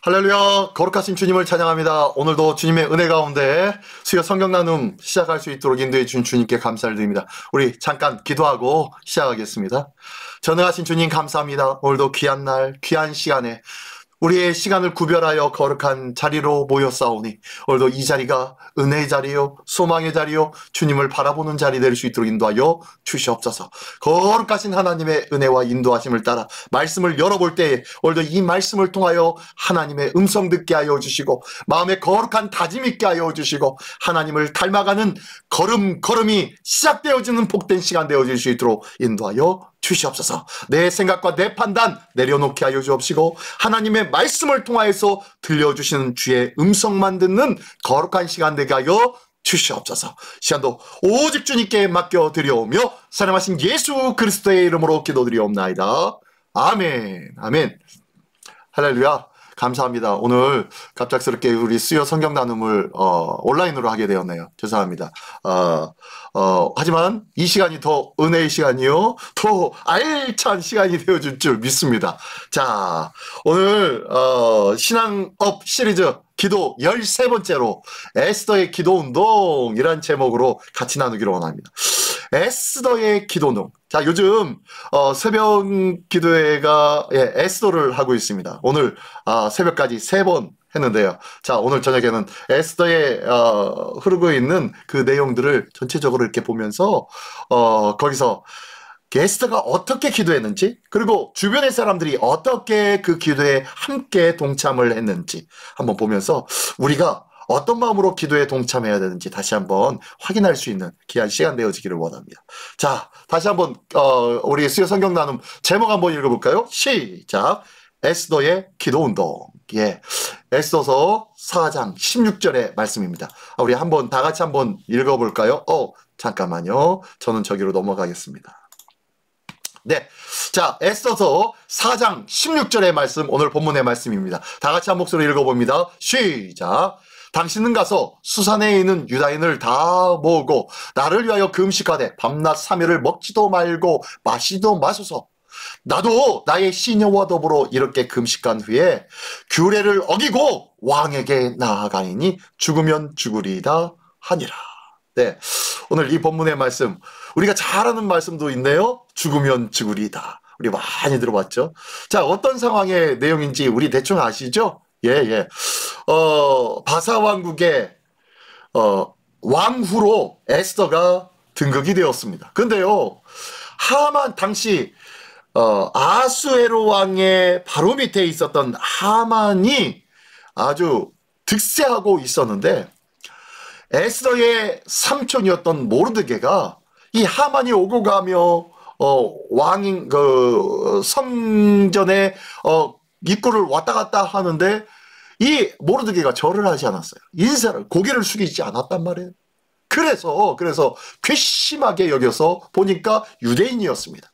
할렐루야, 거룩하신 주님을 찬양합니다. 오늘도 주님의 은혜 가운데 수요 성경 나눔 시작할 수 있도록 인도해 준 주님께 감사를 드립니다. 우리 잠깐 기도하고 시작하겠습니다. 전능하신 주님 감사합니다. 오늘도 귀한 날, 귀한 시간에 우리의 시간을 구별하여 거룩한 자리로 모였사오니 오늘도 이 자리가 은혜의 자리요, 소망의 자리요, 주님을 바라보는 자리 될 수 있도록 인도하여 주시옵소서. 거룩하신 하나님의 은혜와 인도하심을 따라 말씀을 열어볼 때에 오늘도 이 말씀을 통하여 하나님의 음성 듣게 하여 주시고 마음에 거룩한 다짐 있게 하여 주시고 하나님을 닮아가는 걸음이 시작되어지는 복된 시간 되어질 수 있도록 인도하여 주시옵소서. 내 생각과 내 판단 내려놓게 하여 주옵시고 하나님의 말씀을 통하여서 들려주시는 주의 음성만 듣는 거룩한 시간 되게 하여 주시옵소서. 시간도 오직 주님께 맡겨드려오며 사랑하신 예수 그리스도의 이름으로 기도드리옵나이다. 아멘. 아멘. 할렐루야. 감사합니다. 오늘 갑작스럽게 우리 수요 성경 나눔을 온라인으로 하게 되었네요. 죄송합니다. 하지만 이 시간이 더 은혜의 시간이요, 더 알찬 시간이 되어줄 줄 믿습니다. 자, 오늘 신앙업 시리즈 기도 13번째로 에스더의 기도운동이란 제목으로 같이 나누기로 원합니다. 에스더의 기도운동. 자, 요즘 새벽 기도회가 에스더를 하고 있습니다. 오늘 새벽까지 3번 했는데요. 자, 오늘 저녁에는 에스더에 흐르고 있는 그 내용들을 전체적으로 이렇게 보면서 거기서 에스더가 어떻게 기도했는지, 그리고 주변의 사람들이 어떻게 그 기도에 함께 동참을 했는지 한번 보면서 우리가 어떤 마음으로 기도에 동참해야 되는지 다시 한번 확인할 수 있는 귀한 시간 되어지기를 원합니다. 자, 다시 한번 우리 수요 성경 나눔 제목 한번 읽어볼까요? 시작. 에스더의 기도운동. 예, 에스더서 4장 16절의 말씀입니다. 우리 한번 다 같이 한번 읽어볼까요? 잠깐만요. 저는 저기로 넘어가겠습니다. 네, 자, 에스더서 4장 16절의 말씀, 오늘 본문의 말씀입니다. 다 같이 한 목소리 읽어봅니다. 시작. 당신은 가서 수산에 있는 유다인을 다 모으고 나를 위하여 금식하되 밤낮 3일을 먹지도 말고 마시지도 마소서. 나도 나의 시녀와 더불어 이렇게 금식한 후에 규례를 어기고 왕에게 나아가니 죽으면 죽으리이다 하니라. 네, 오늘 이 본문의 말씀, 우리가 잘 아는 말씀도 있네요. 죽으면 죽으리이다. 우리 많이 들어봤죠. 자, 어떤 상황의 내용인지 우리 대충 아시죠? 예. 바사 왕국의 왕후로 에스더가 등극이 되었습니다. 근데요, 하만 당시 아수에로 왕의 바로 밑에 있었던 하만이 아주 득세하고 있었는데 에스더의 삼촌이었던 모르드게가 이 하만이 오고 가며 왕인 그 성전에 입구를 왔다 갔다 하는데 이 모르드게가 절을 하지 않았어요. 인사를, 고개를 숙이지 않았단 말이에요. 그래서 괘씸하게 여겨서 보니까 유대인이었습니다.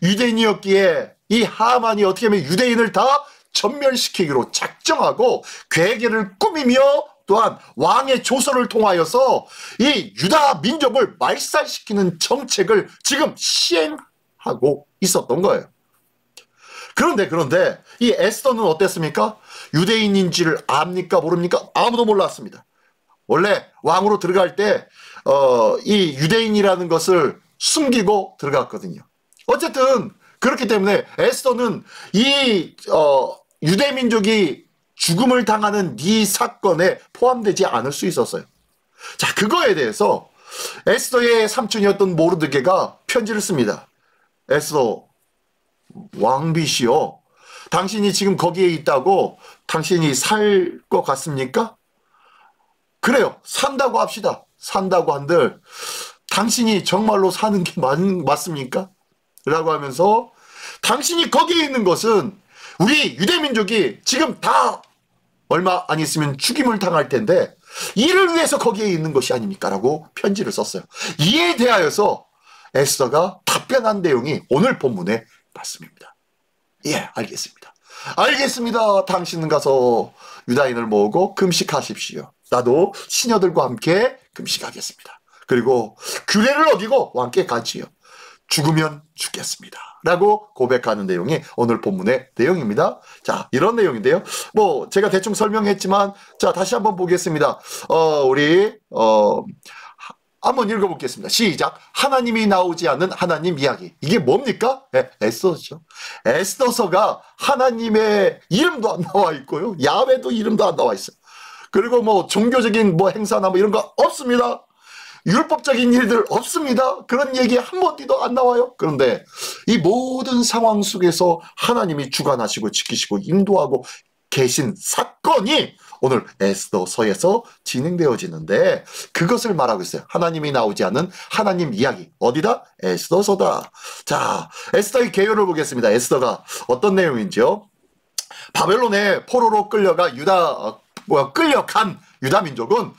유대인이었기에 이 하만이 어떻게 하면 유대인을 다 전멸시키기로 작정하고 괴계를 꾸미며 또한 왕의 조서를 통하여서 이 유다 민족을 말살시키는 정책을 지금 시행하고 있었던 거예요. 그런데 이 에스더는 어땠습니까? 유대인인지를 압니까 모릅니까? 아무도 몰랐습니다. 원래 왕으로 들어갈 때 이 유대인이라는 것을 숨기고 들어갔거든요. 어쨌든 그렇기 때문에 에스더는 이 유대 민족이 죽음을 당하는 이 사건에 포함되지 않을 수 있었어요. 자, 그거에 대해서 에스더의 삼촌이었던 모르드게가 편지를 씁니다. 에스더 왕비시여, 당신이 지금 거기에 있다고 당신이 살 것 같습니까? 그래요, 산다고 합시다. 산다고 한들 당신이 정말로 사는 게 맞습니까? 라고 하면서 당신이 거기에 있는 것은 우리 유대민족이 지금 다 얼마 안 있으면 죽임을 당할 텐데 이를 위해서 거기에 있는 것이 아닙니까? 라고 편지를 썼어요. 이에 대하여서 에스더가 답변한 내용이 오늘 본문의 말씀입니다. 예, 알겠습니다. 당신은 가서 유다인을 모으고 금식하십시오. 나도 시녀들과 함께 금식하겠습니다. 그리고 규례를 어기고 왕께 가지요. 죽으면 죽겠습니다 라고 고백하는 내용이 오늘 본문의 내용입니다. 자, 이런 내용인데요. 뭐 제가 대충 설명했지만 자, 다시 한번 보겠습니다. 우리 한번 읽어보겠습니다. 시작. 하나님이 나오지 않는 하나님 이야기. 이게 뭡니까? 네, 에스더죠. 에스더서가 하나님의 이름도 안 나와 있고요. 야훼도 이름도 안 나와 있어요. 그리고 뭐 종교적인 뭐 행사나 뭐 이런 거 없습니다. 율법적인 일들 없습니다. 그런 얘기 한 번도 안 나와요. 그런데 이 모든 상황 속에서 하나님이 주관하시고 지키시고 인도하고 계신 사건이 오늘 에스더서에서 진행되어지는데 그것을 말하고 있어요. 하나님이 나오지 않은 하나님 이야기. 어디다? 에스더서다. 자, 에스더의 개요를 보겠습니다. 에스더가 어떤 내용인지요? 바벨론의 포로로 끌려간 유다 민족은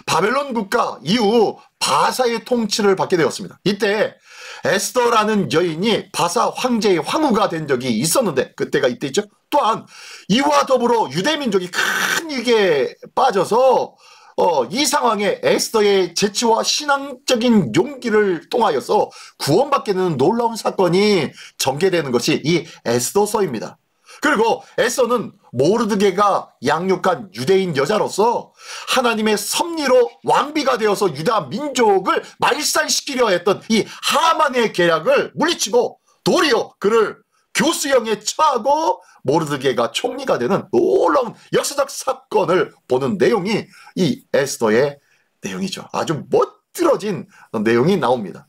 바벨론 국가 이후 바사의 통치를 받게 되었습니다. 이때 에스더라는 여인이 바사 황제의 황후가 된 적이 있었는데 그때가 이때 있죠. 또한 이와 더불어 유대 민족이 큰 위기에 빠져서 이 상황에 에스더의 재치와 신앙적인 용기를 통하여서 구원받게 되는 놀라운 사건이 전개되는 것이 이 에스더서입니다. 그리고 에스더는 모르드게가 양육한 유대인 여자로서 하나님의 섭리로 왕비가 되어서 유다 민족을 말살시키려 했던 이 하만의 계략을 물리치고 도리어 그를 교수형에 처하고 모르드게가 총리가 되는 놀라운 역사적 사건을 보는 내용이 이 에스더의 내용이죠. 아주 멋들어진 내용이 나옵니다.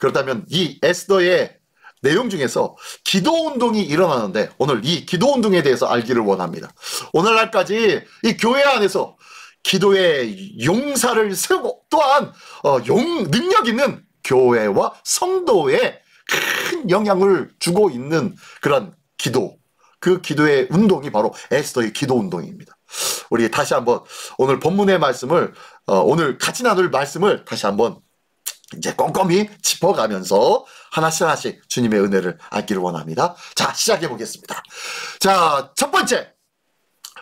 그렇다면 이 에스더의 내용 중에서 기도운동이 일어나는데 오늘 이 기도운동에 대해서 알기를 원합니다. 오늘날까지 이 교회 안에서 기도의 용사를 세우고 또한 능력 있는 교회와 성도에 큰 영향을 주고 있는 그런 기도, 그 기도의 운동이 바로 에스더의 기도운동입니다. 우리 다시 한번 오늘 본문의 말씀을 오늘 같이 나눌 말씀을 다시 한번 이제 꼼꼼히 짚어가면서 하나씩 주님의 은혜를 알기를 원합니다. 자, 시작해 보겠습니다. 자, 첫 번째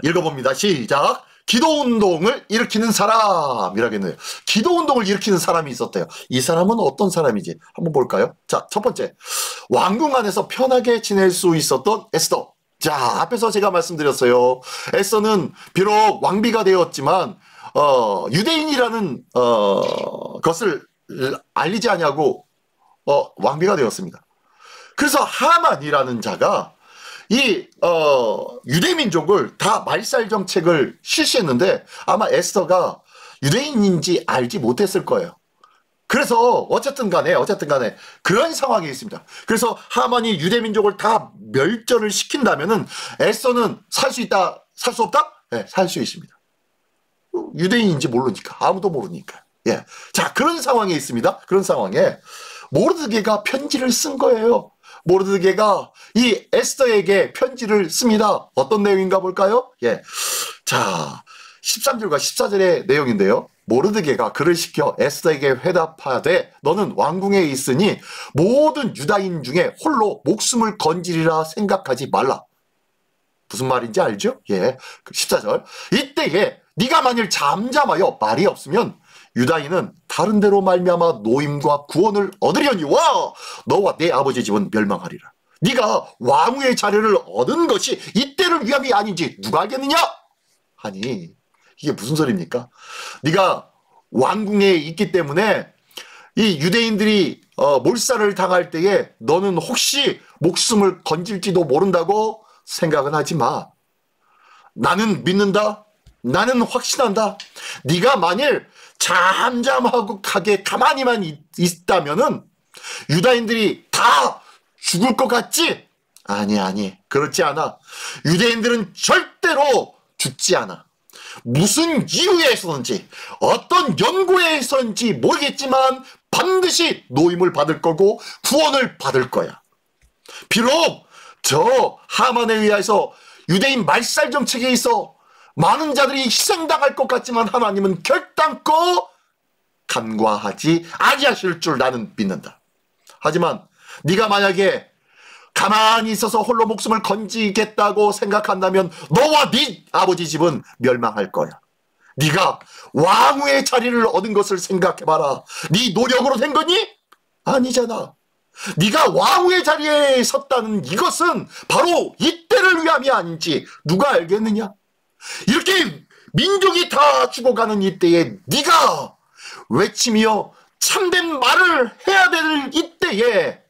읽어봅니다. 시작. 기도운동을 일으키는 사람이라겠네요. 기도운동을 일으키는 사람이 있었대요. 이 사람은 어떤 사람이지 한번 볼까요? 자, 첫 번째, 왕궁 안에서 편하게 지낼 수 있었던 에스더. 자, 앞에서 제가 말씀드렸어요. 에스더는 비록 왕비가 되었지만 유대인이라는 것을 알리지 않냐고 왕비가 되었습니다. 그래서 하만이라는 자가 이 유대 민족을 다 말살 정책을 실시했는데 아마 에스더가 유대인인지 알지 못했을 거예요. 그래서 어쨌든 간에 그런 상황이 있습니다. 그래서 하만이 유대 민족을 다 멸절을 시킨다면은 에스더는 살 수 있다, 살 수 없다? 네, 살 수 있습니다. 유대인인지 모르니까, 아무도 모르니까. 예. 자, 그런 상황에 있습니다. 그런 상황에 모르드게가 편지를 쓴 거예요. 모르드게가 이 에스더에게 편지를 씁니다. 어떤 내용인가 볼까요? 예. 자, 13절과 14절의 내용인데요. 모르드게가 글을 시켜 에스더에게 회답하되 너는 왕궁에 있으니 모든 유다인 중에 홀로 목숨을 건지리라 생각하지 말라. 무슨 말인지 알죠? 예. 14절. 이때에 네가 만일 잠잠하여 말이 없으면 유다인은 다른 데로 말미암아 노임과 구원을 얻으려니와 너와 내 아버지 집은 멸망하리라. 네가 왕후의 자리를 얻은 것이 이때를 위함이 아닌지 누가 알겠느냐? 아니, 이게 무슨 소리입니까? 네가 왕궁에 있기 때문에 이 유대인들이 몰살을 당할 때에 너는 혹시 목숨을 건질지도 모른다고 생각은 하지 마. 나는 믿는다. 나는 확신한다. 네가 만일 잠잠하고 가만히만 있다면은 유다인들이 다 죽을 것 같지? 아니, 그렇지 않아. 유대인들은 절대로 죽지 않아. 무슨 이유에서든지 어떤 연고에서인지 모르겠지만 반드시 노임을 받을 거고 구원을 받을 거야. 비록 저 하만에 의해서 유대인 말살 정책에 있어 많은 자들이 희생당할 것 같지만 하나님은 결단코 간과하지 아니하실 줄 나는 믿는다. 하지만 네가 만약에 가만히 있어서 홀로 목숨을 건지겠다고 생각한다면 너와 네 아버지 집은 멸망할 거야. 네가 왕후의 자리를 얻은 것을 생각해봐라. 네 노력으로 된 거니? 아니잖아. 네가 왕후의 자리에 섰다는 이것은 바로 이때를 위함이 아닌지 누가 알겠느냐? 이렇게 민족이 다 죽어가는 이때에 네가 외치며 참된 말을 해야 될 이때에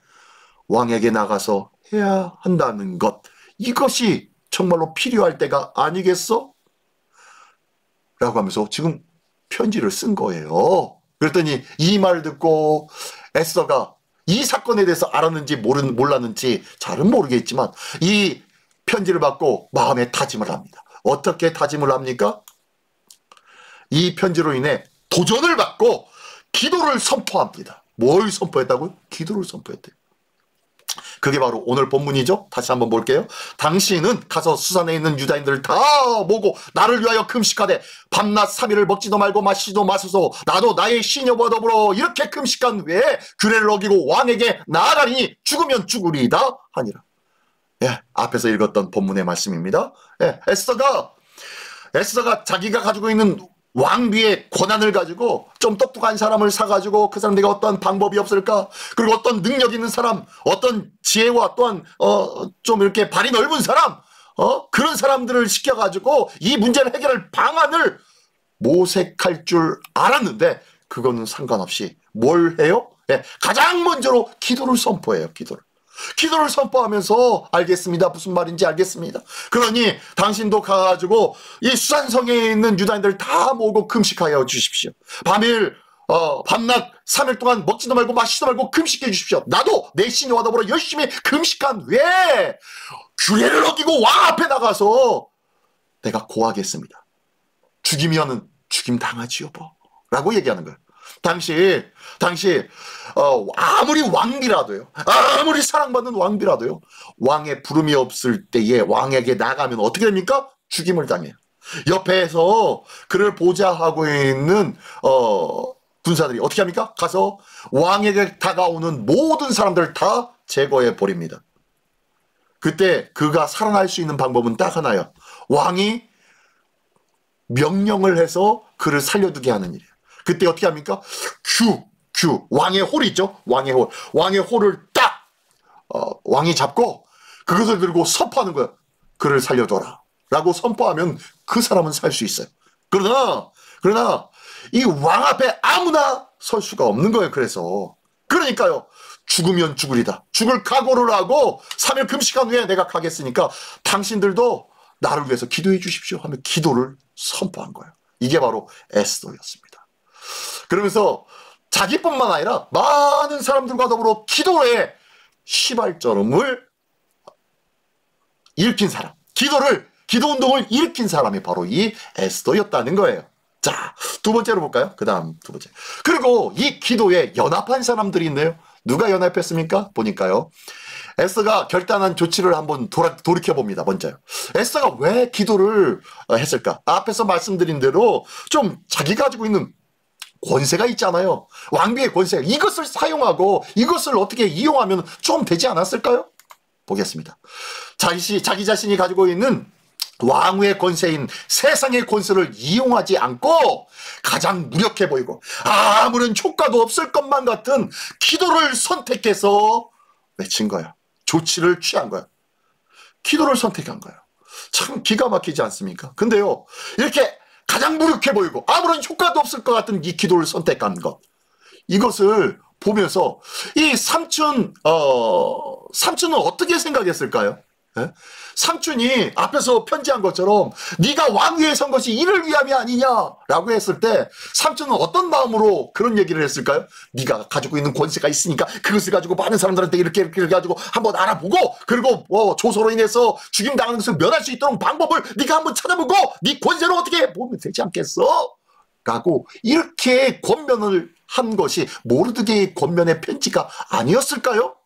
왕에게 나가서 해야 한다는 것, 이것이 정말로 필요할 때가 아니겠어? 라고 하면서 지금 편지를 쓴 거예요. 그랬더니 이 말을 듣고 에스더가 이 사건에 대해서 알았는지 몰랐는지 잘은 모르겠지만 이 편지를 받고 마음에 다짐을 합니다. 어떻게 다짐을 합니까? 이 편지로 인해 도전을 받고 기도를 선포합니다. 뭘 선포했다고요? 기도를 선포했대요. 그게 바로 오늘 본문이죠. 다시 한번 볼게요. 당신은 가서 수산에 있는 유다인들을 다 모으고 나를 위하여 금식하되 밤낮 3일을 먹지도 말고 마시지도 마소서. 나도 나의 시녀와 더불어 이렇게 금식한 후에 규례를 어기고 왕에게 나아가리니 죽으면 죽으리이다 하니라. 예, 앞에서 읽었던 본문의 말씀입니다. 예, 에스더가 자기가 가지고 있는 왕비의 권한을 가지고 좀 똑똑한 사람을 사가지고 그 사람들에게 어떤 방법이 없을까? 그리고 어떤 능력 있는 사람, 어떤 지혜와 또한 좀 이렇게 발이 넓은 사람, 그런 사람들을 시켜가지고 이 문제를 해결할 방안을 모색할 줄 알았는데 그거는 상관없이 뭘 해요? 네, 가장 먼저로 기도를 선포해요. 기도를 선포하면서 알겠습니다. 무슨 말인지 알겠습니다. 그러니 당신도 가가지고 이 수산성에 있는 유다인들 다 모으고 금식하여 주십시오. 밤낮 3일 동안 먹지도 말고 마시지도 말고 금식해 주십시오. 나도 내 시녀와 더불어 열심히 금식한 후에 규례를 어기고 왕 앞에 나가서 내가 고하겠습니다. 죽이면은 죽임 당하지요 라고 얘기하는 거예요. 당시 아무리 왕비라도요, 아무리 사랑받는 왕비라도요, 왕의 부름이 없을 때에 왕에게 나가면 어떻게 됩니까? 죽임을 당해요. 옆에서 그를 보좌하고 있는 군사들이 어떻게 합니까? 가서 왕에게 다가오는 모든 사람들을 다 제거해 버립니다. 그때 그가 살아날 수 있는 방법은 딱 하나예요. 왕이 명령을 해서 그를 살려두게 하는 일이에요. 그때 어떻게 합니까? 왕의 홀이 있죠? 왕의 홀을 딱 왕이 잡고 그것을 들고 선포하는 거예요. 그를 살려줘라 라고 선포하면 그 사람은 살 수 있어요. 그러나 이 왕 앞에 아무나 설 수가 없는 거예요. 그러니까요, 죽으면 죽으리다, 죽을 각오를 하고 3일 금식한 후에 내가 가겠으니까 당신들도 나를 위해서 기도해 주십시오 하며 기도를 선포한 거예요. 이게 바로 에스더였습니다. 그러면서 자기뿐만 아니라 많은 사람들과 더불어 기도의 시발점을 일으킨 사람, 기도 운동을 일으킨 사람이 바로 이 에스더였다는 거예요. 자, 두 번째로 볼까요? 그 다음 두 번째. 그리고 이 기도에 연합한 사람들이 있네요. 누가 연합했습니까? 보니까요, 에스더가 결단한 조치를 한번 돌이켜봅니다. 먼저요, 에스더가 왜 기도를 했을까? 앞에서 말씀드린 대로 좀 자기 가지고 있는 권세가 있잖아요. 왕비의 권세, 이것을 사용하고 이것을 어떻게 이용하면 좀 되지 않았을까요? 보겠습니다. 자기 자신이 가지고 있는 왕후의 권세인 세상의 권세를 이용하지 않고 가장 무력해 보이고 아무런 효과도 없을 것만 같은 기도를 선택해서 외친 거예요. 조치를 취한 거예요. 기도를 선택한 거예요. 참 기가 막히지 않습니까? 근데요, 이렇게 가장 무력해 보이고 아무런 효과도 없을 것 같은 이 기도를 선택한 것, 이것을 보면서 이 삼촌은 어떻게 생각했을까요? 예? 삼촌이 앞에서 편지한 것처럼 네가 왕위에 선 것이 이를 위함이 아니냐라고 했을 때 삼촌은 어떤 마음으로 그런 얘기를 했을까요? 네가 가지고 있는 권세가 있으니까 그것을 가지고 많은 사람들한테 이렇게 가지고 한번 알아보고, 그리고 조소로 인해서 죽임당하는 것을 면할 수 있도록 방법을 네가 한번 찾아보고 네 권세로 어떻게 보면 되지 않겠어? 라고 이렇게 권면을 한 것이 모르드게의 권면의 편지가 아니었을까요?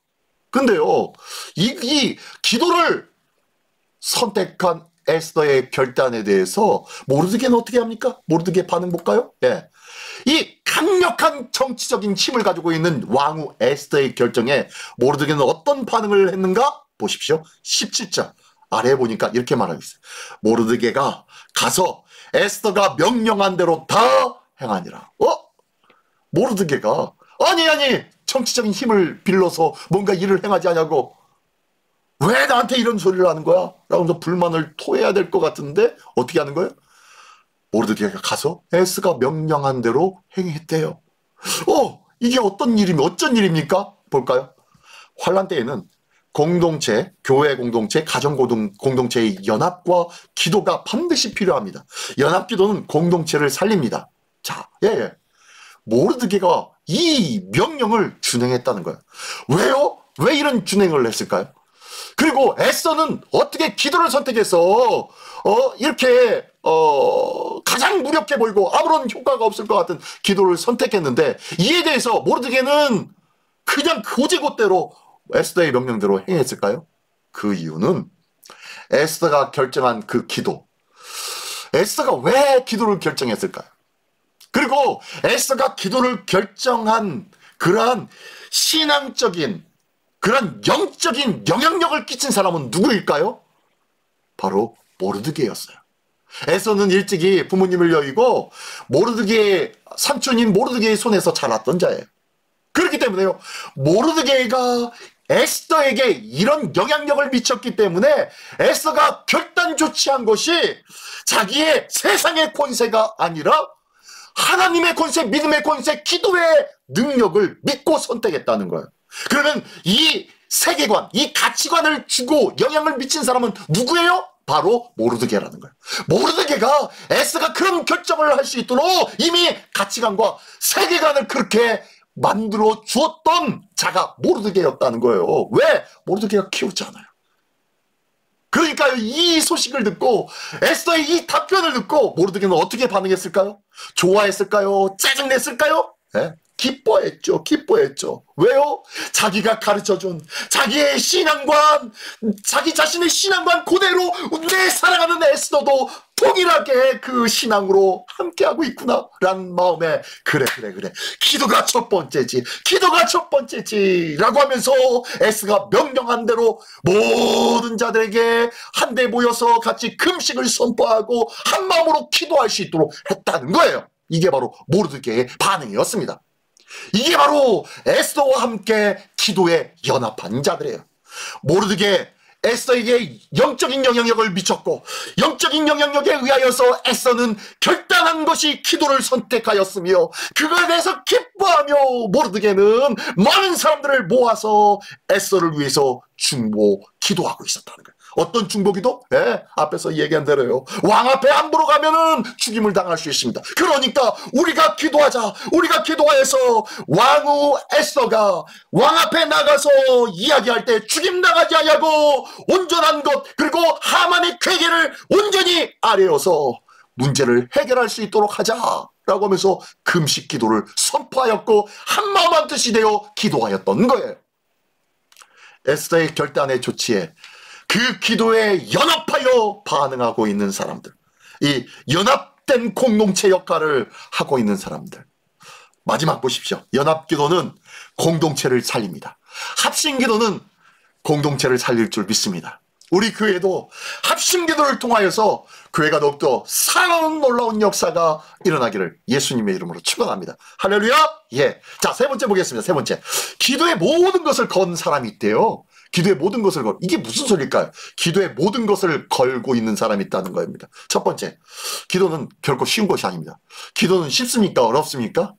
근데요, 이 기도를 선택한 에스더의 결단에 대해서 모르드게는 어떻게 합니까? 모르드게 반응 볼까요? 예. 이 강력한 정치적인 힘을 가지고 있는 왕후 에스더의 결정에 모르드게는 어떤 반응을 했는가? 보십시오. 17절 아래에 보니까 이렇게 말하고 있어요. 모르드게가 가서 에스더가 명령한 대로 다 행하니라. 모르드게가 아니 정치적인 힘을 빌려서 뭔가 일을 행하지 않냐고. 왜 나한테 이런 소리를 하는 거야? 라고 불만을 토해야 될 것 같은데 어떻게 하는 거예요? 모르드게가 가서 에스더가 명령한 대로 행했대요. 이게 어쩐 일입니까? 볼까요? 환란 때에는 공동체, 교회 공동체, 가정 공동체의 연합과 기도가 반드시 필요합니다. 연합기도는 공동체를 살립니다. 자, 모르드게가 이 명령을 준행했다는 거예요. 왜요? 왜 이런 준행을 했을까요? 그리고 에스더는 어떻게 기도를 선택해서 이렇게 가장 무력해 보이고 아무런 효과가 없을 것 같은 기도를 선택했는데, 이에 대해서 모르드게는 그냥 고지고대로 에스더의 명령대로 행했을까요? 그 이유는 에스더가 결정한 그 기도, 에스더가 왜 기도를 결정했을까요? 그리고 에스더가 기도를 결정한 그러한 신앙적인, 그런 영적인 영향력을 끼친 사람은 누구일까요? 바로 모르드게였어요. 에스더는 일찍이 부모님을 여의고 모르드게의 삼촌인 모르드게의 손에서 자랐던 자예요. 그렇기 때문에요, 모르드게가 에스더에게 이런 영향력을 미쳤기 때문에 에스더가 결단 조치한 것이 자기의 세상의 권세가 아니라 하나님의 권세, 믿음의 권세, 기도의 능력을 믿고 선택했다는 거예요. 그러면 이 세계관, 이 가치관을 주고 영향을 미친 사람은 누구예요? 바로 모르드게라는 거예요. 모르드게가 에스더가 그런 결정을 할 수 있도록 이미 가치관과 세계관을 그렇게 만들어 주었던 자가 모르드게였다는 거예요. 왜? 모르드게가 키웠잖아요. 그러니까요, 이 소식을 듣고 에스더의 이 답변을 듣고 모르드게는 어떻게 반응했을까요? 좋아했을까요? 짜증냈을까요? 네? 기뻐했죠. 왜요? 자기가 가르쳐준 자기의 신앙관, 자기 자신의 신앙관 그대로 내 사랑하는 에스더도 동일하게 그 신앙으로 함께하고 있구나 라는 마음에 그래 기도가 첫 번째지 라고 하면서 에스더가 명령한 대로 모든 자들에게 한데 모여서 같이 금식을 선포하고 한 마음으로 기도할 수 있도록 했다는 거예요. 이게 바로 모르드게의 반응이었습니다. 이게 바로 에스더와 함께 기도에 연합한 자들이에요. 모르드게 에스더에게 영적인 영향력을 미쳤고, 영적인 영향력에 의하여서 에스더는 결단한 것이 기도를 선택하였으며, 그거에 대해서 기뻐하며 모르드게는 많은 사람들을 모아서 에스더를 위해서 중보 기도하고 있었다는 거예요. 어떤 중보기도? 앞에서 얘기한 대로요. 왕 앞에 함부로 가면은 죽임을 당할 수 있습니다. 그러니까 우리가 기도하자. 우리가 기도해서 왕후 에스더가 왕 앞에 나가서 이야기할 때 죽임 당하지 않냐고 온전한 것, 그리고 하만의 쾌계를 온전히 아뢰어서 문제를 해결할 수 있도록 하자라고 하면서 금식 기도를 선포하였고 한마음 한뜻이 되어 기도하였던 거예요. 에스더의 결단의 조치에 그 기도에 연합하여 반응하고 있는 사람들, 이 연합된 공동체 역할을 하고 있는 사람들. 마지막 보십시오. 연합기도는 공동체를 살립니다. 합심기도는 공동체를 살릴 줄 믿습니다. 우리 교회도 합심기도를 통하여서 교회가 더욱더 살아오는 놀라운 역사가 일어나기를 예수님의 이름으로 축원합니다. 할렐루야. 자, 세 번째 보겠습니다. 세 번째, 기도의 모든 것을 건 사람이 있대요. 기도의 모든 것을 이게 무슨 소리일까요? 기도의 모든 것을 걸고 있는 사람이 있다는 겁니다. 첫 번째, 기도는 결코 쉬운 것이 아닙니다. 기도는 쉽습니까? 어렵습니까?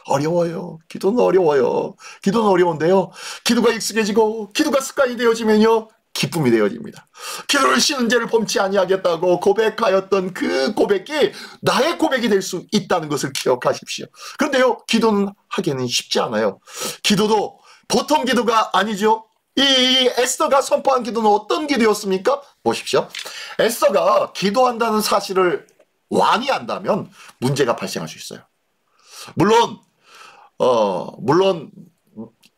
어려워요. 기도는 어려워요. 기도는 어려운데요, 기도가 익숙해지고 기도가 습관이 되어지면요, 기쁨이 되어집니다. 기도를 쉬는 죄를 범치 아니하겠다고 고백하였던 그 고백이 나의 고백이 될 수 있다는 것을 기억하십시오. 그런데요, 기도는 하기는 쉽지 않아요. 기도도 보통 기도가 아니죠. 이 에스더가 선포한 기도는 어떤 기도였습니까? 보십시오. 에스더가 기도한다는 사실을 왕이 안다면 문제가 발생할 수 있어요. 물론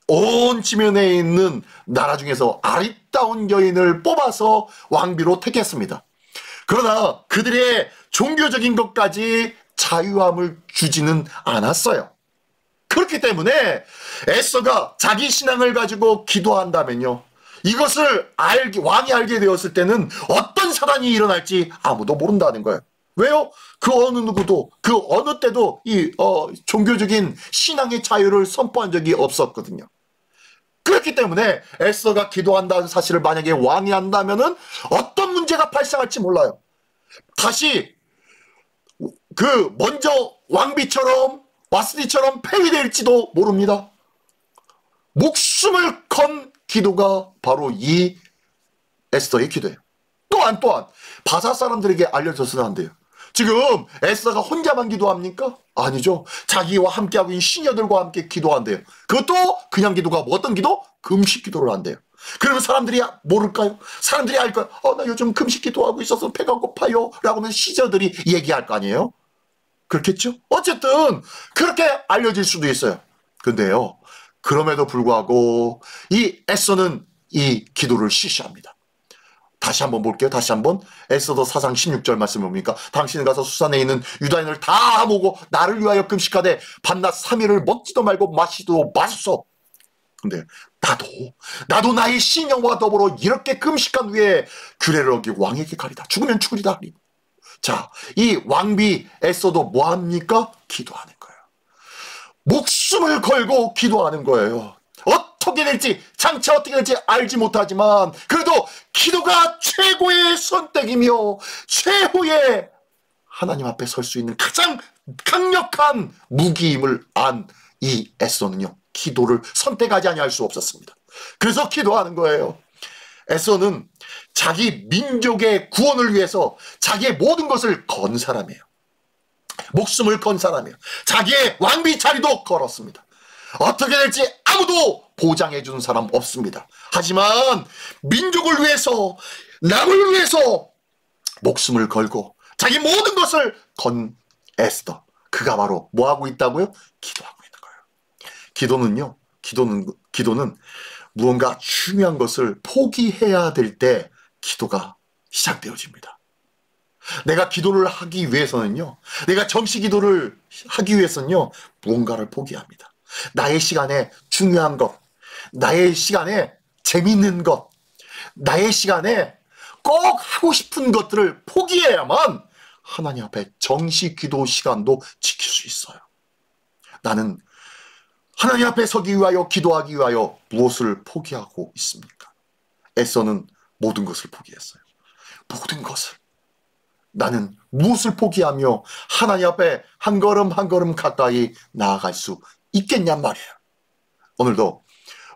온 지면에 있는 나라 중에서 아리따운 여인을 뽑아서 왕비로 택했습니다. 그러나 그들의 종교적인 것까지 자유함을 주지는 않았어요. 그렇기 때문에 에스더가 자기 신앙을 가지고 기도한다면요, 이것을 왕이 알게 되었을 때는 어떤 사단이 일어날지 아무도 모른다는 거예요. 왜요? 그 어느 누구도 그 어느 때도 이 종교적인 신앙의 자유를 선포한 적이 없었거든요. 그렇기 때문에 에스더가 기도한다는 사실을 만약에 왕이 안다면은 어떤 문제가 발생할지 몰라요. 다시 그 먼저 왕비처럼 와스디처럼 폐위될지도 모릅니다. 목숨을 건 기도가 바로 이 에스더의 기도예요. 또한 바사 사람들에게 알려져서는 안 돼요. 지금 에스더가 혼자만 기도합니까? 아니죠. 자기와 함께하고 있는 시녀들과 함께 기도한대요. 그것도 그냥 기도가 뭐 어떤 기도? 금식 기도를 한대요. 그러면 사람들이 모를까요? 사람들이 알까요? 나 요즘 금식 기도하고 있어서 배가 고파요 라고 하면 시녀들이 얘기할 거 아니에요? 그렇겠죠? 어쨌든 그렇게 알려질 수도 있어요. 근데요, 그럼에도 불구하고 이 에스더는 이 기도를 실시합니다. 다시 한번 볼게요. 다시 한번 에스더 4장 16절 말씀 뭡니까? 당신은 가서 수산에 있는 유다인을 다 모으고 나를 위하여 금식하되 밤낮 3일을 먹지도 말고 마시도 마소서. 근데 나도 나의 신령과 더불어 이렇게 금식한 후에 규례를 어기고 왕에게 가리다. 죽으면 죽으리다. 자, 이 왕비 에스더도 뭐합니까? 기도하는 거예요. 목숨을 걸고 기도하는 거예요. 어떻게 될지, 장차 어떻게 될지 알지 못하지만 그래도 기도가 최고의 선택이며 최후의 하나님 앞에 설 수 있는 가장 강력한 무기임을 안 이 에스더는요, 기도를 선택하지 아니할 수 없었습니다. 그래서 기도하는 거예요. 에스더는 자기 민족의 구원을 위해서 자기의 모든 것을 건 사람이에요. 목숨을 건 사람이에요. 자기의 왕비 자리도 걸었습니다. 어떻게 될지 아무도 보장해 주는 사람 없습니다. 하지만 민족을 위해서, 남을 위해서 목숨을 걸고 자기 모든 것을 건 에스더, 그가 바로 뭐하고 있다고요? 기도하고 있는 거예요. 기도는 무언가 중요한 것을 포기해야 될 때 기도가 시작되어집니다. 내가 기도를 하기 위해서는요, 내가 정시 기도를 하기 위해서는요, 무언가를 포기합니다. 나의 시간에 중요한 것, 나의 시간에 재밌는 것, 나의 시간에 꼭 하고 싶은 것들을 포기해야만 하나님 앞에 정시 기도 시간도 지킬 수 있어요. 나는 하나님 앞에 서기 위하여 기도하기 위하여 무엇을 포기하고 있습니까? 에스더는 모든 것을 포기했어요. 모든 것을. 나는 무엇을 포기하며 하나님 앞에 한 걸음 한 걸음 가까이 나아갈 수 있겠냔 말이에요. 오늘도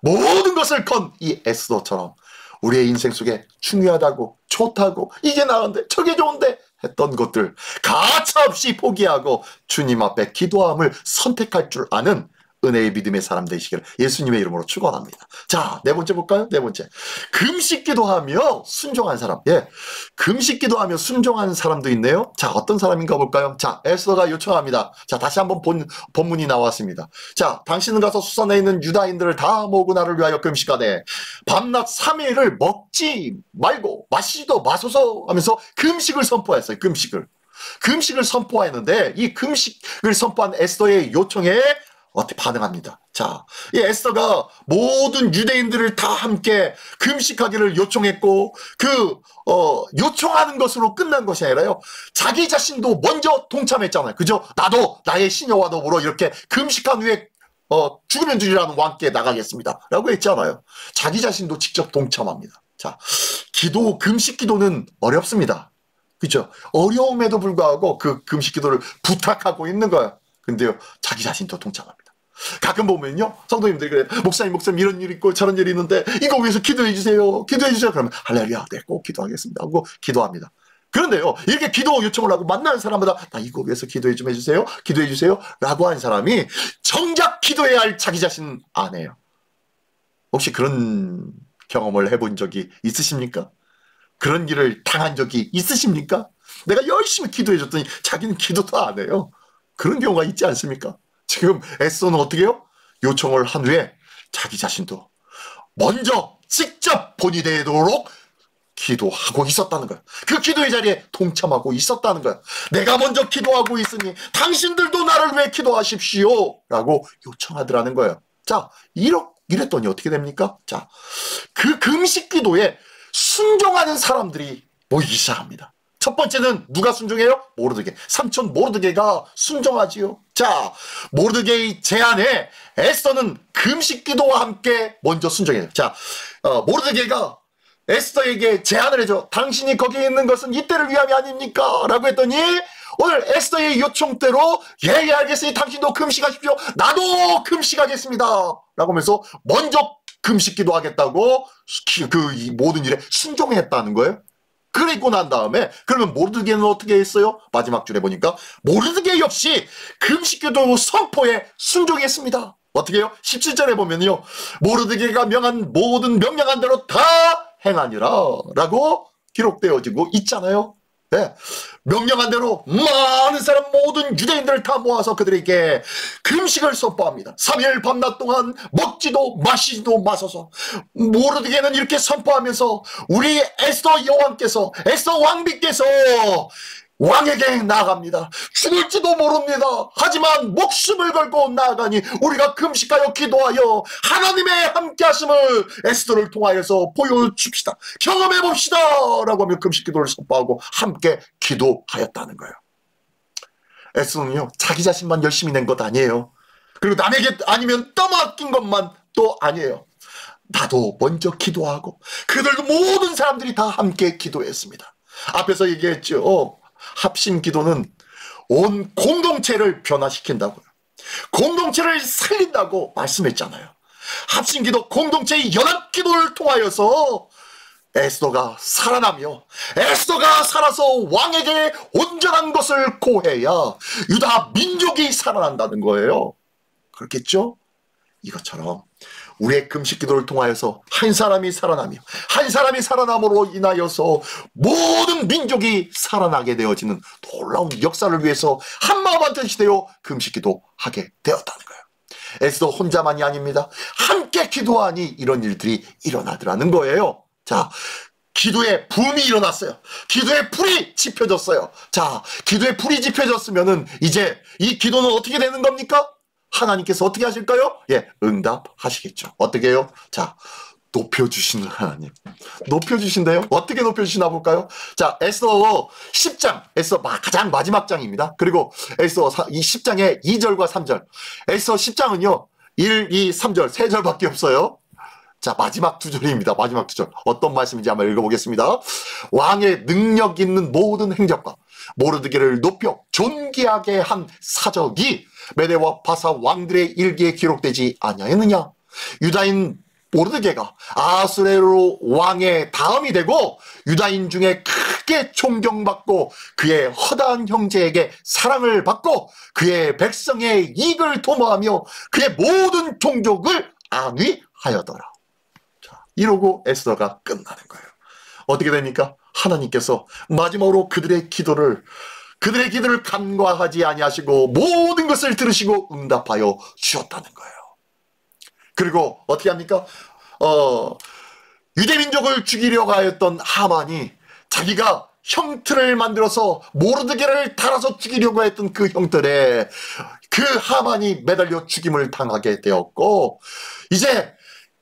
모든 것을 건 이 에스더처럼 우리의 인생 속에 중요하다고, 좋다고, 이게 나은데 저게 좋은데 했던 것들 가차없이 포기하고 주님 앞에 기도함을 선택할 줄 아는 은혜의 믿음의 사람 되시기를 예수님의 이름으로 축원합니다. 자, 네 번째 볼까요? 네 번째. 금식 기도하며 순종한 사람. 예. 금식 기도하며 순종한 사람도 있네요. 자, 어떤 사람인가 볼까요? 자, 에스더가 요청합니다. 자, 다시 한번 본문이 나왔습니다. 자, 당신은 가서 수산에 있는 유다인들을 다 모으고 나를 위하여 금식하되 밤낮 3일을 먹지 말고 마시지도 마소서 하면서 금식을 선포했어요. 금식을 선포했는데 이 금식을 선포한 에스더의 요청에 어떻게 반응합니다. 자, 이 에스더가 모든 유대인들을 다 함께 금식하기를 요청했고 요청하는 것으로 끝난 것이 아니라요, 자기 자신도 먼저 동참했잖아요. 그죠? 나도 나의 시녀와 더불어 이렇게 금식한 후에 죽으면 주리라는 왕께 나가겠습니다 라고 했잖아요. 자기 자신도 직접 동참합니다. 자, 금식 기도는 어렵습니다. 그죠? 어려움에도 불구하고 그 금식 기도를 부탁하고 있는 거예요. 근데요, 자기 자신도 동참합니다. 가끔 보면요, 성도님들이 그래요. 목사님 이런 일이 있고 저런 일이 있는데 이거 위해서 기도해 주세요. 그러면 할렐루야, 네, 꼭 기도하겠습니다 하고 기도합니다. 그런데요, 이렇게 기도 요청을 하고 만나는 사람마다 나 이거 위해서 기도해 좀 해주세요, 기도해 주세요 라고 한 사람이 정작 기도해야 할 자기 자신 안 해요. 혹시 그런 경험을 해본 적이 있으십니까? 그런 일을 당한 적이 있으십니까? 내가 열심히 기도해 줬더니 자기는 기도도 안 해요. 그런 경우가 있지 않습니까? 지금 에스더는 어떻게 해요? 요청을 한 후에 자기 자신도 먼저 직접 본이 되도록 기도하고 있었다는 거예요. 그 기도의 자리에 동참하고 있었다는 거예요. 내가 먼저 기도하고 있으니 당신들도 나를 위해 기도하십시오 라고 요청하더라는 거예요. 자, 이랬더니 어떻게 됩니까? 자, 그 금식 기도에 순종하는 사람들이 모이기 시작합니다. 첫 번째는 누가 순종해요? 모르드게. 삼촌 모르드게가 순종하지요. 자, 모르드게의 제안에 에스더는 금식 기도와 함께 먼저 순종해요. 자, 모르드게가 에스더에게 제안을 해줘. 당신이 거기에 있는 것은 이때를 위함이 아닙니까? 라고 했더니 오늘 에스더의 요청대로 예, 알겠으니 당신도 금식하십시오. 나도 금식하겠습니다. 라고 하면서 먼저 금식 기도하겠다고 이 모든 일에 순종했다는 거예요. 그리고 난 다음에 그러면 모르드게는 어떻게 했어요? 마지막 줄에 보니까 모르드게 역시 금식 기도 선포에 순종했습니다. 어떻게 해요? 17절에 보면요. 모르드게가 명한 모든 명령한 대로 다 행하니라 라고 기록되어지고 있잖아요. 네. 명령한 대로 많은 사람 모든 유대인들을 다 모아서 그들에게 금식을 선포합니다. 3일 밤낮 동안 먹지도 마시지도 마소서. 모르드게는 이렇게 선포하면서 우리 에스더 여왕께서 에스더 왕비께서 왕에게 나아갑니다. 죽을지도 모릅니다. 하지만 목숨을 걸고 나아가니 우리가 금식하여 기도하여 하나님의 함께하심을 에스더를 통하여서 보여줍시다. 경험해봅시다. 라고 하며 금식 기도를 선포하고 함께 기도하였다는 거예요. 에스더는요, 자기 자신만 열심히 낸 것 아니에요. 그리고 남에게 아니면 떠맡긴 것만 또 아니에요. 나도 먼저 기도하고 그들도 모든 사람들이 다 함께 기도했습니다. 앞에서 얘기했죠. 합심 기도는 온 공동체를 변화시킨다고요. 공동체를 살린다고 말씀했잖아요. 합심 기도, 공동체의 연합 기도를 통하여서 에스더가 살아나며 에스더가 살아서 왕에게 온전한 것을 고해야 유다 민족이 살아난다는 거예요. 그렇겠죠? 이것처럼 우리의 금식 기도를 통하여서 한 사람이 살아나며 한 사람이 살아남으로 인하여서 모든 민족이 살아나게 되어지는 놀라운 역사를 위해서 한마음 한뜻이 되어 금식 기도하게 되었다는 거예요. 에스더 혼자만이 아닙니다. 함께 기도하니 이런 일들이 일어나더라는 거예요. 자, 기도의 붐이 일어났어요. 기도의 불이 지펴졌어요. 자, 기도의 불이 지펴졌으면은 이제 이 기도는 어떻게 되는 겁니까? 하나님께서 어떻게 하실까요? 예, 응답하시겠죠. 어떻게 해요? 자, 높여주시는 하나님. 높여주신대요. 어떻게 높여주시나 볼까요? 자, 에스더 10장, 에스더 가장 마지막 장입니다. 그리고 에스더 이 10장의 2절과 3절. 에스더 10장은요, 1, 2, 3절, 3절밖에 없어요. 자, 마지막 두 절입니다. 마지막 두 절. 어떤 말씀인지 한번 읽어보겠습니다. 왕의 능력 있는 모든 행적과 모르드게를 높여 존귀하게 한 사적이 메대와 바사 왕들의 일기에 기록되지 아니하였느냐. 유다인 모르드게가 아수에로 왕의 다음이 되고 유다인 중에 크게 존경받고 그의 허다한 형제에게 사랑을 받고 그의 백성의 이익을 도모하며 그의 모든 종족을 안위하여더라. 자, 이러고 에스더가 끝나는 거예요. 어떻게 됩니까? 하나님께서 마지막으로 그들의 기도를 간과하지 아니하시고 모든 것을 들으시고 응답하여 주셨다는 거예요. 그리고 어떻게 합니까? 유대민족을 죽이려고 하였던 하만이 자기가 형틀을 만들어서 모르드게를 달아서 죽이려고 했던 그 형틀에 그 하만이 매달려 죽임을 당하게 되었고 이제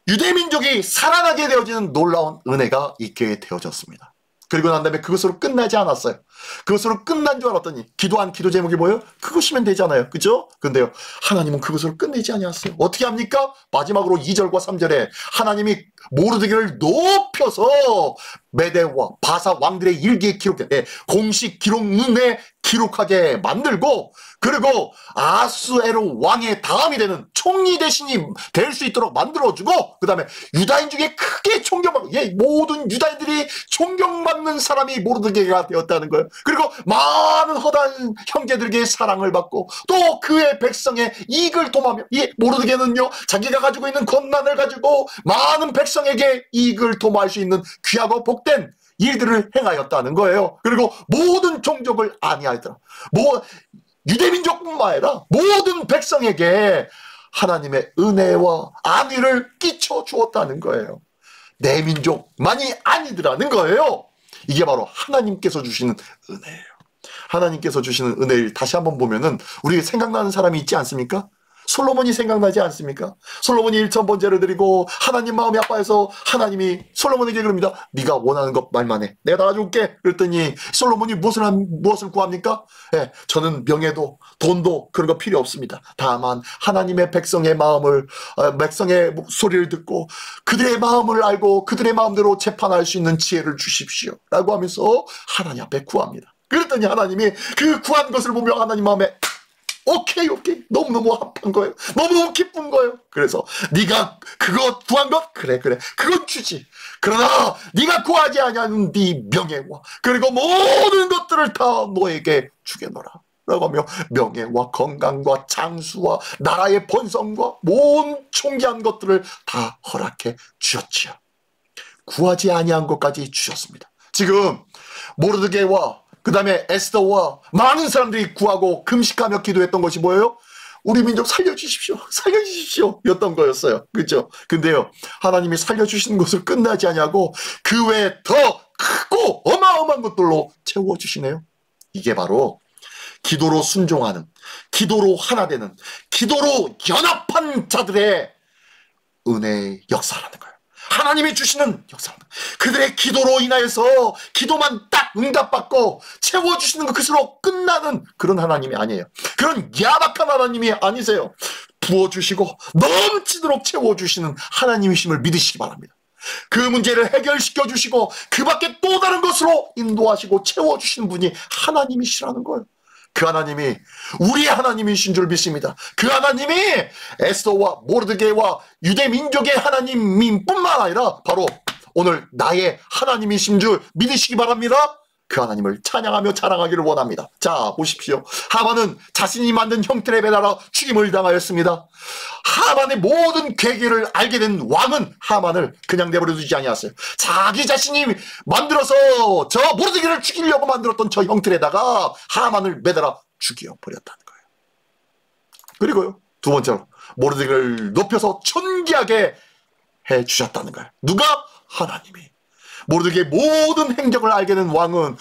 유대민족이 살아나게 되어지는 놀라운 은혜가 있게 되어졌습니다. 그리고 난 다음에 그것으로 끝나지 않았어요. 그것으로 끝난 줄 알았더니 기도한 기도 제목이 뭐예요? 그것이면 되잖아요. 그죠? 근데요, 하나님은 그것으로 끝내지 아니었어요. 어떻게 합니까? 마지막으로 2절과 3절에 하나님이 모르드게를 높여서 메대와 바사 왕들의 일기에 기록해 공식 기록문에 기록하게 만들고 그리고 아수에로 왕의 다음이 되는 총리 대신이 될 수 있도록 만들어주고 그 다음에 유다인 중에 크게 존경받고 모든 유다인들이 존경받는 사람이 모르드게가 되었다는 거예요. 그리고 많은 허다한 형제들에게 사랑을 받고 또 그의 백성의 이익을 도모하며 모르드게는요 자기가 가지고 있는 권난을 가지고 많은 백성에게 이익을 도모할 수 있는 귀하고 복된 일들을 행하였다는 거예요. 그리고 모든 종족을 안위하였더라. 유대민족뿐만 아니라 모든 백성에게 하나님의 은혜와 안위를 끼쳐 주었다는 거예요. 내 민족만이 아니더라는 거예요. 이게 바로 하나님께서 주시는 은혜예요. 하나님께서 주시는 은혜를 다시 한번 보면은 우리가 생각나는 사람이 있지 않습니까? 솔로몬이 생각나지 않습니까? 솔로몬이 1,000번제를 드리고 하나님 마음이 아파해서 하나님이 솔로몬에게 그럽니다. 네가 원하는 것 말만 해. 내가 다 줄게. 그랬더니 솔로몬이 무엇을 구합니까? 예, 저는 명예도 돈도 그런 거 필요 없습니다. 다만 하나님의 백성의 마음을 백성의 소리를 듣고 그들의 마음을 알고 그들의 마음대로 재판할 수 있는 지혜를 주십시오. 라고 하면서 하나님 앞에 구합니다. 그랬더니 하나님이 그 구한 것을 보며 하나님 마음에 오케이 너무너무 합한 거예요. 너무너무 기쁜 거예요. 그래서 네가 그거 구한 것 그래 그건 주지. 그러나 네가 구하지 아니하는 네 명예와 그리고 모든 것들을 다 너에게 주겠노라 라고 하며 명예와 건강과 장수와 나라의 번성과 모든 존귀한 것들을 다 허락해 주셨지요. 구하지 아니한 것까지 주셨습니다. 지금 모르드게와 그 다음에 에스더와 많은 사람들이 구하고 금식하며 기도했던 것이 뭐예요? 우리 민족 살려주십시오. 였던 거였어요. 그렇죠? 근데요, 하나님이 살려주시는 것을 끝나지 아니하고 그 외에 더 크고 어마어마한 것들로 채워주시네요. 이게 바로 기도로 순종하는, 기도로 하나 되는, 기도로 연합한 자들의 은혜의 역사라는 거예요. 하나님이 주시는 역사입니다. 그들의 기도로 인하여서 기도만 딱 응답받고 채워주시는 것으로 끝나는 그런 하나님이 아니에요. 그런 야박한 하나님이 아니세요. 부어주시고 넘치도록 채워주시는 하나님이심을 믿으시기 바랍니다. 그 문제를 해결시켜 주시고 그 밖에 또 다른 것으로 인도하시고 채워주시는 분이 하나님이시라는 거예요. 그 하나님이 우리의 하나님이신 줄 믿습니다. 그 하나님이 에스더와 모르드게와 유대 민족의 하나님인 뿐만 아니라 바로 오늘 나의 하나님이신 줄 믿으시기 바랍니다. 그 하나님을 찬양하며 자랑하기를 원합니다. 자, 보십시오. 하만은 자신이 만든 형틀에 매달아 죽임을 당하였습니다. 하만의 모든 계기를 알게 된 왕은 하만을 그냥 내버려 두지 아니었어요. 자기 자신이 만들어서 저 모르드게를 죽이려고 만들었던 저 형틀에다가 하만을 매달아 죽여버렸다는 거예요. 그리고요, 두 번째로 모르드게를 높여서 존귀하게 해주셨다는 거예요. 누가? 하나님이. 모르드게의 모든 행적을 알게 된 왕은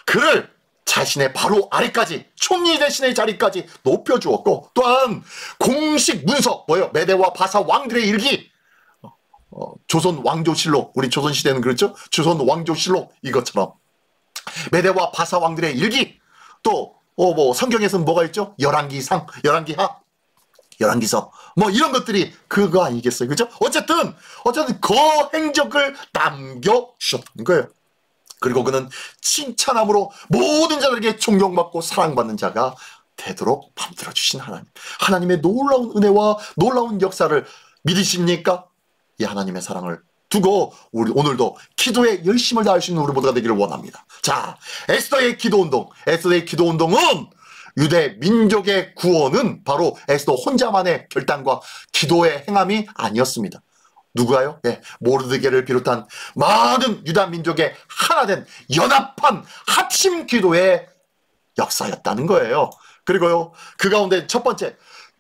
그를 자신의 바로 아래까지 총리 대신의 자리까지 높여주었고, 또한 공식 문서 뭐예요? 메대와 바사 왕들의 일기, 조선 왕조실록, 우리 조선시대는 그렇죠? 조선 왕조실록 이것처럼 메대와 바사 왕들의 일기, 또 뭐 성경에서는 뭐가 있죠? 열왕기상, 열왕기하, 열왕기서 뭐 이런 것들이 그거 아니겠어요? 그죠? 어쨌든 그 행적을 남겨주셨던 거예요. 그리고 그는 칭찬함으로 모든 자들에게 존경받고 사랑받는 자가 되도록 만들어주신 하나님. 하나님의 놀라운 은혜와 놀라운 역사를 믿으십니까? 이 하나님의 사랑을 두고 우리 오늘도 기도에 열심을 다할 수 있는 우리 모두가 되기를 원합니다. 자, 에스더의 기도운동은 유대 민족의 구원은 바로 에스더 혼자만의 결단과 기도의 행함이 아니었습니다. 누가요? 예, 모르드게를 비롯한 많은 유다 민족의 하나된 연합한 합심 기도의 역사였다는 거예요. 그리고요, 그 가운데 첫 번째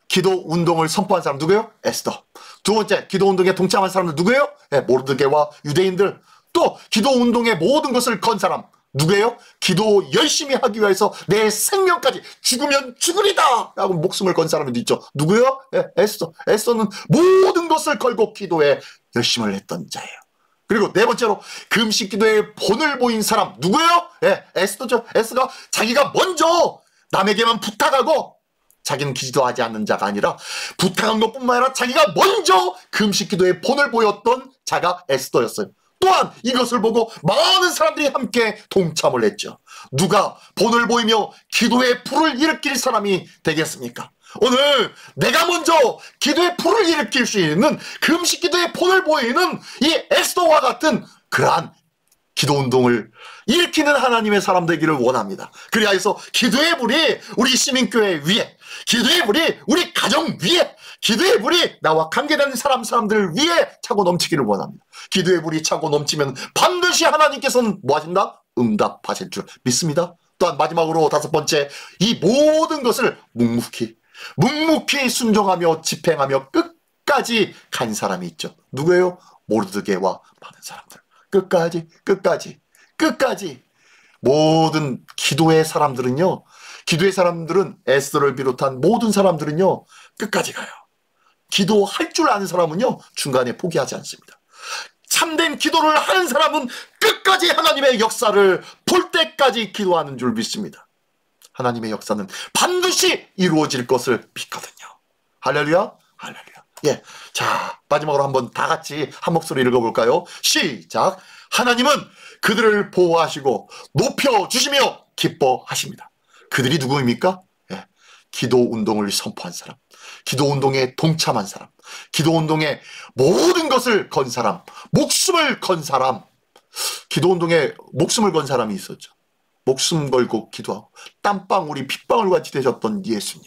기도 운동을 선포한 사람 누구예요? 에스더. 두 번째 기도 운동에 동참한 사람은 누구예요? 예, 모르드게와 유대인들. 또 기도 운동의 모든 것을 건 사람 누구예요? 기도 열심히 하기 위해서 내 생명까지 죽으면 죽으리다 라고 목숨을 건 사람도 있죠. 누구요? 예, 에스더. 에스더는 모든 것을 걸고 기도에 열심을 했던 자예요. 그리고 네 번째로 금식 기도에 본을 보인 사람 누구예요? 예, 에스더죠. 에스더가 자기가 먼저 남에게만 부탁하고 자기는 기도하지 않는 자가 아니라 부탁한 것뿐만 아니라 자기가 먼저 금식 기도에 본을 보였던 자가 에스더였어요. 또한 이것을 보고 많은 사람들이 함께 동참을 했죠. 누가 본을 보이며 기도의 불을 일으킬 사람이 되겠습니까? 오늘 내가 먼저 기도의 불을 일으킬 수 있는 금식 기도의 본을 보이는 이 에스더와 같은 그러한 기도 운동을 일으키는 하나님의 사람 되기를 원합니다. 그리하여서 기도의 불이 우리 시민교회 위에, 기도의 불이 우리 가정 위에, 기도의 불이 나와 관계된 사람들 위에 차고 넘치기를 원합니다. 기도의 불이 차고 넘치면 반드시 하나님께서는 뭐 하신다? 응답하실 줄 믿습니다. 또한 마지막으로 다섯 번째, 이 모든 것을 묵묵히 순종하며 집행하며 끝까지 간 사람이 있죠. 누구예요? 모르드게와 많은 사람들. 끝까지 모든 기도의 사람들은 에스더를 비롯한 모든 사람들은요 끝까지 가요. 기도할 줄 아는 사람은요, 중간에 포기하지 않습니다. 참된 기도를 하는 사람은 끝까지 하나님의 역사를 볼 때까지 기도하는 줄 믿습니다. 하나님의 역사는 반드시 이루어질 것을 믿거든요. 할렐루야, 할렐루야. 예, 자, 마지막으로 한번 다 같이 한 목소리 읽어볼까요? 시작. 하나님은 그들을 보호하시고 높여주시며 기뻐하십니다. 그들이 누구입니까? 예, 기도운동을 선포한 사람, 기도운동에 동참한 사람, 기도운동에 모든 것을 건 사람, 목숨을 건 사람. 기도운동에 목숨을 건 사람이 있었죠. 목숨 걸고 기도하고 땀방울이 핏방울 같이 되셨던 예수님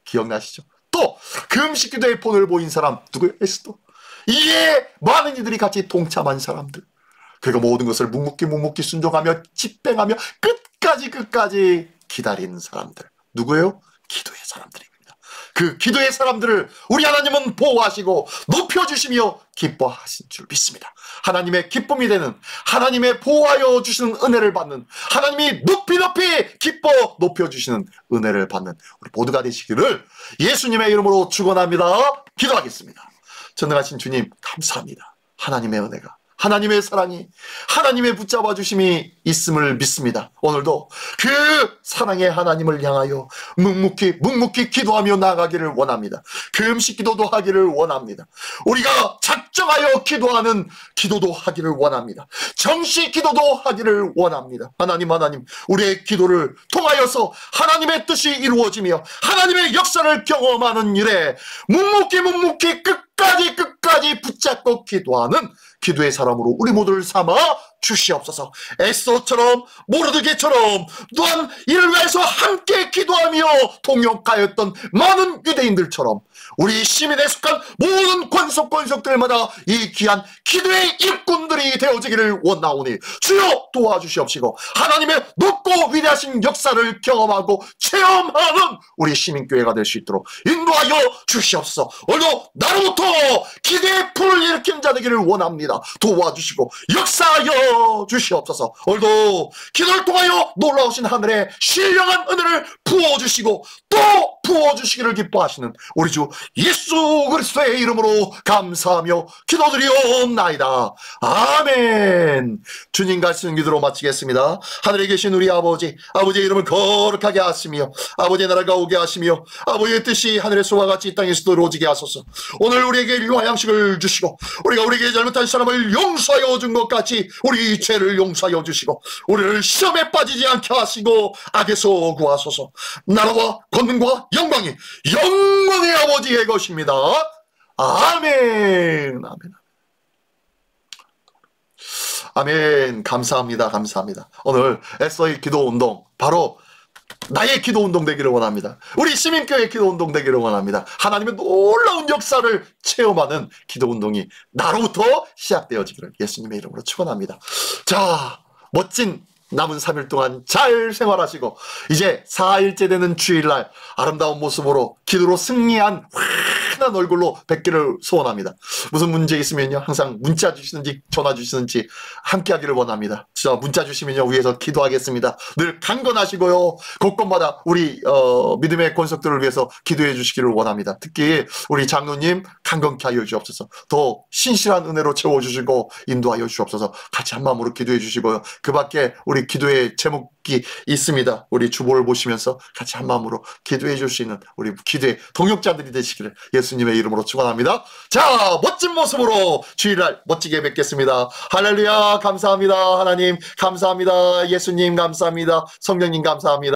기억나시죠? 또 금식 기도의 본을 보인 사람 누구예요? 에스더. 이에 많은 이들이 같이 동참한 사람들. 그리고 모든 것을 묵묵히 순종하며 집행하며 끝까지 기다리는 사람들. 누구예요? 기도의 사람들입니다. 그 기도의 사람들을 우리 하나님은 보호하시고 높여주시며 기뻐하신 줄 믿습니다. 하나님의 기쁨이 되는, 하나님의 보호하여 주시는 은혜를 받는, 하나님이 높이 기뻐 높여주시는 은혜를 받는 우리 모두가 되시기를 예수님의 이름으로 축원합니다. 기도하겠습니다. 전능하신 주님 감사합니다. 하나님의 은혜가, 하나님의 사랑이, 하나님의 붙잡아 주심이 있음을 믿습니다. 오늘도 그 사랑의 하나님을 향하여 묵묵히 기도하며 나아가기를 원합니다. 금식 기도도 하기를 원합니다. 우리가 작정하여 기도하는 기도도 하기를 원합니다. 정시 기도도 하기를 원합니다. 하나님, 우리의 기도를 통하여서 하나님의 뜻이 이루어지며 하나님의 역사를 경험하는 일에 묵묵히 끝까지 붙잡고 기도하는 기도의 사람으로 우리 모두를 삼아 주시옵소서. 에스더처럼 모르드게처럼 또한 이를 위해서 함께 기도하며 동역하였던 많은 유대인들처럼 우리 시민에 속한 모든 권속들마다 이 귀한 기도의 일꾼들이 되어지기를 원하오니 주여 도와주시옵시고 하나님의 높고 위대하신 역사를 경험하고 체험하는 우리 시민교회가 될 수 있도록 인도하여 주시옵소서. 오늘도 나로부터 기도의 풀을 일으킨 자 되기를 원합니다. 도와주시고 역사하여 주시옵소서. 오늘도 기도를 통하여 놀라우신 하늘의 신령한 은혜를 부어주시고 또 부어주시기를 기뻐하시는 우리 주 예수 그리스도의 이름으로 감사하며 기도드리옵나이다. 아멘. 주님과 쓰는 기도로 마치겠습니다. 하늘에 계신 우리 아버지의 이름을 거룩하게 하시며 아버지의 나라가 오게 하시며 아버지의 뜻이 하늘에서와 같이 이 땅에서도 이루어지게 하소서. 오늘 우리에게 일용할 양식을 주시고 우리가 우리에게 잘못한 사람을 용서하여 준 것 같이 우리 죄를 용서하여 주시고 우리를 시험에 빠지지 않게 하시고 악에서 구하소서. 나라와 권능과 영광이 영원의 아버지의 것입니다. 아멘. 아멘. 감사합니다. 오늘 에스더의 기도운동 바로 나의 기도운동 되기를 원합니다. 우리 시민교회 기도운동 되기를 원합니다. 하나님의 놀라운 역사를 체험하는 기도운동이 나로부터 시작되어지기를 예수님의 이름으로 축원합니다. 자, 멋진 남은 3일 동안 잘 생활하시고 이제 4일째 되는 주일날 아름다운 모습으로 기도로 승리한 환한 얼굴로 뵙기를 소원합니다. 무슨 문제 있으면요 항상 문자 주시든지 전화 주시든지 함께 하기를 원합니다. 진짜 문자 주시면요 위에서 기도하겠습니다. 늘 강건하시고요 곳곳마다 우리 믿음의 권속들을 위해서 기도해 주시기를 원합니다. 특히 우리 장로님 강건케 하여 주옵소서. 더 신실한 은혜로 채워주시고 인도하여 주옵소서. 같이 한마음으로 기도해 주시고요. 그 밖에 우리 기도의 제목이 있습니다. 우리 주보를 보시면서 같이 한마음으로 기도해 줄 수 있는 우리 기도의 동역자들이 되시기를 예수님의 이름으로 축원합니다. 자, 멋진 모습으로 주일날 멋지게 뵙겠습니다. 할렐루야. 감사합니다. 하나님 감사합니다. 예수님 감사합니다. 성령님 감사합니다.